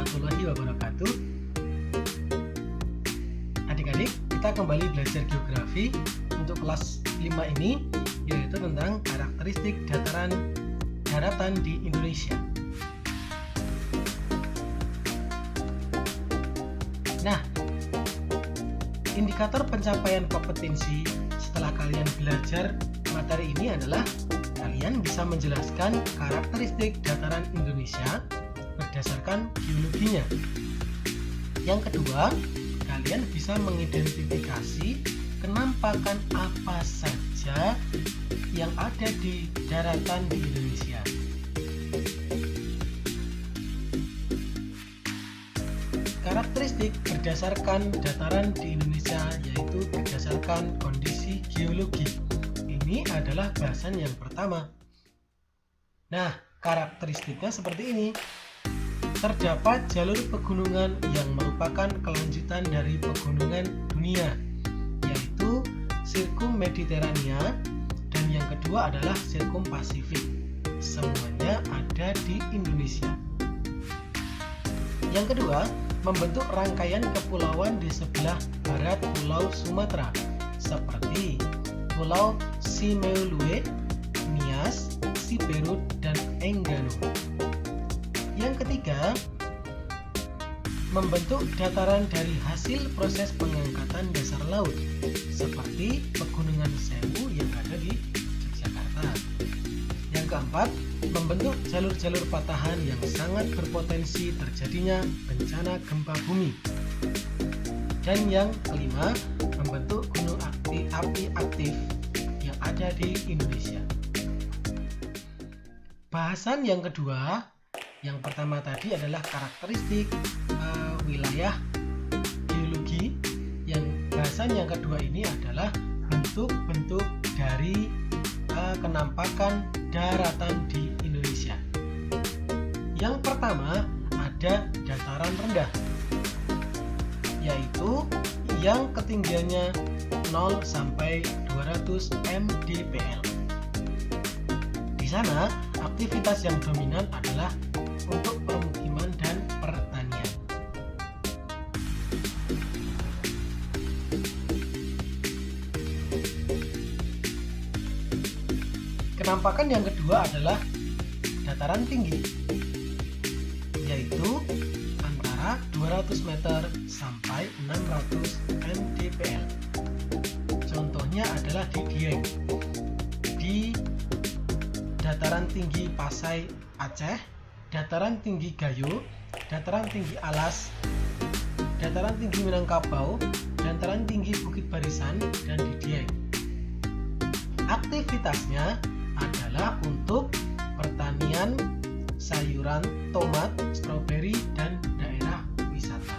warahmatullahi wabarakatuh. Adik-adik, kita kembali belajar geografi untuk kelas 5 ini, yaitu tentang karakteristik daratan di Indonesia. Nah, indikator pencapaian kompetensi setelah kalian belajar materi ini adalah kalian bisa menjelaskan karakteristik dataran Indonesia berdasarkan geologinya. Yang kedua, kalian bisa mengidentifikasi kenampakan apa saja yang ada di daratan di Indonesia. Karakteristik berdasarkan dataran di Indonesia yaitu berdasarkan kondisi geologi. Ini adalah bahasan yang pertama. Nah, karakteristiknya seperti ini. Terdapat jalur pegunungan yang merupakan kelanjutan dari pegunungan dunia, yaitu Sirkum Mediterania, dan yang kedua adalah Sirkum Pasifik. Semuanya ada di Indonesia. Yang kedua, membentuk rangkaian kepulauan di sebelah barat Pulau Sumatera, seperti Pulau Simeulue, Nias, Siberut, dan Enggano. Yang ketiga, membentuk dataran dari hasil proses pengangkatan dasar laut, seperti Pegunungan Sewu yang ada di Yogyakarta. Yang keempat, membentuk jalur-jalur patahan yang sangat berpotensi terjadinya bencana gempa bumi. Dan yang kelima, membentuk gunung api aktif yang ada di Indonesia. Bahasan yang kedua, yang pertama tadi adalah karakteristik wilayah geologi. Yang bahasan yang kedua ini adalah bentuk-bentuk dari kenampakan daratan di Indonesia. Yang pertama ada dataran rendah, yaitu yang ketinggiannya 0 sampai 200 mdpl. Di sana aktivitas yang dominan adalah untuk permukiman dan pertanian. Kenampakan yang kedua adalah dataran tinggi, yaitu antara 200 meter sampai 600 mdpl. Contohnya adalah di Dieng, di dataran tinggi Pasai, Aceh, dataran tinggi Gayo, dataran tinggi Alas, dataran tinggi Minangkabau, dataran tinggi Bukit Barisan, dan di Dieng. Aktivitasnya adalah untuk pertanian, sayuran, tomat, stroberi, dan daerah wisata.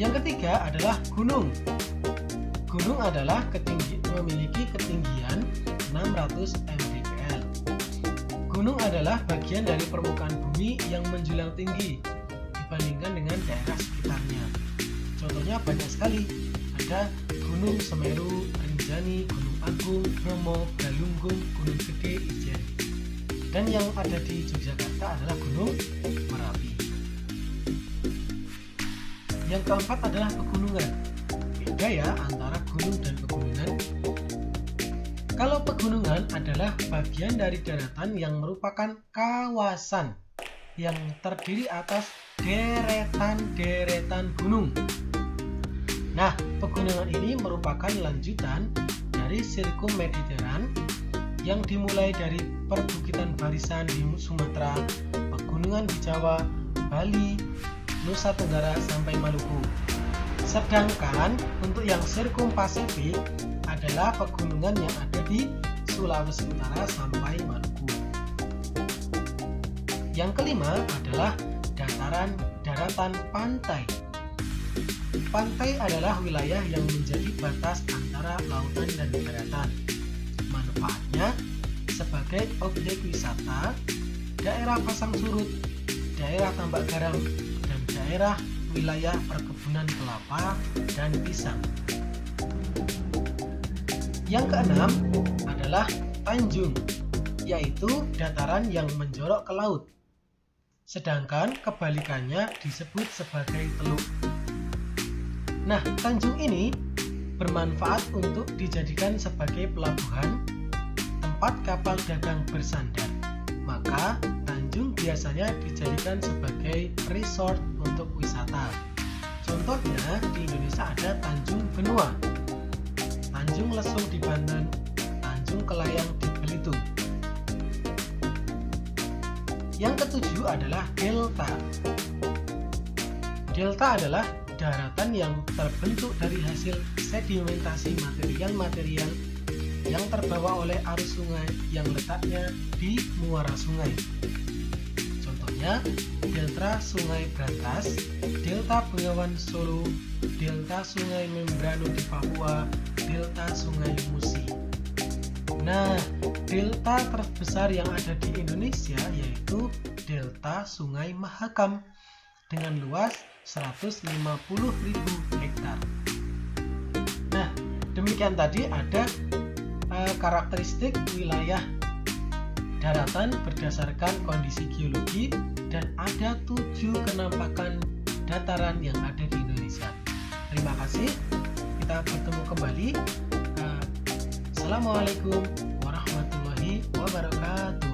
Yang ketiga adalah gunung. Gunung adalah memiliki ketinggian 600 mdpl. Gunung adalah bagian dari permukaan bumi yang menjulang tinggi dibandingkan dengan daerah sekitarnya. Contohnya banyak sekali. Ada Gunung Semeru, Rinjani, Gunung Agung, Bromo, Galunggung, Gunung Gede, Ijen. Dan yang ada di Yogyakarta adalah Gunung Merapi. Yang keempat adalah pegunungan. Beda ya antara gunung dan pegunungan. Kalau pegunungan adalah bagian dari daratan yang merupakan kawasan yang terdiri atas deretan-deretan gunung. Nah, pegunungan ini merupakan lanjutan dari Sirkum Mediterania yang dimulai dari perbukitan barisan di Sumatera, pegunungan di Jawa, Bali, Nusa Tenggara sampai Maluku. Sedangkan untuk yang Sirkum Pasifik adalah pegunungan yang ada di Sulawesi Utara sampai Maluku. Yang kelima adalah daratan pantai. Pantai adalah wilayah yang menjadi batas antara lautan dan daratan. Manfaatnya sebagai objek wisata, daerah pasang surut, daerah tambak garam, dan daerah wilayah perkebunan kelapa dan pisang. Yang keenam adalah tanjung, yaitu dataran yang menjorok ke laut. sedangkan kebalikannya disebut sebagai teluk. Nah, tanjung ini bermanfaat untuk dijadikan sebagai pelabuhan, tempat kapal dagang bersandar. Maka, tanjung biasanya dijadikan sebagai resort untuk wisata. Contohnya, di Indonesia ada Tanjung Benua, Tanjung Lesung di Banten, Tanjung Kelayang di Belitung. Yang ketujuh adalah delta. Delta adalah daratan yang terbentuk dari hasil sedimentasi material-material yang terbawa oleh arus sungai yang letaknya di muara sungai. Contohnya, delta Sungai Brantas, delta Bengawan Solo, delta Sungai Membrano di Papua, delta Sungai Musi. Nah, delta terbesar yang ada di Indonesia yaitu delta Sungai Mahakam dengan luas 150.000 hektar. Nah, demikian tadi ada karakteristik wilayah daratan berdasarkan kondisi geologi dan ada 7 kenampakan dataran yang ada di Indonesia. Terima kasih. Kita bertemu kembali. Assalamualaikum warahmatullahi wabarakatuh.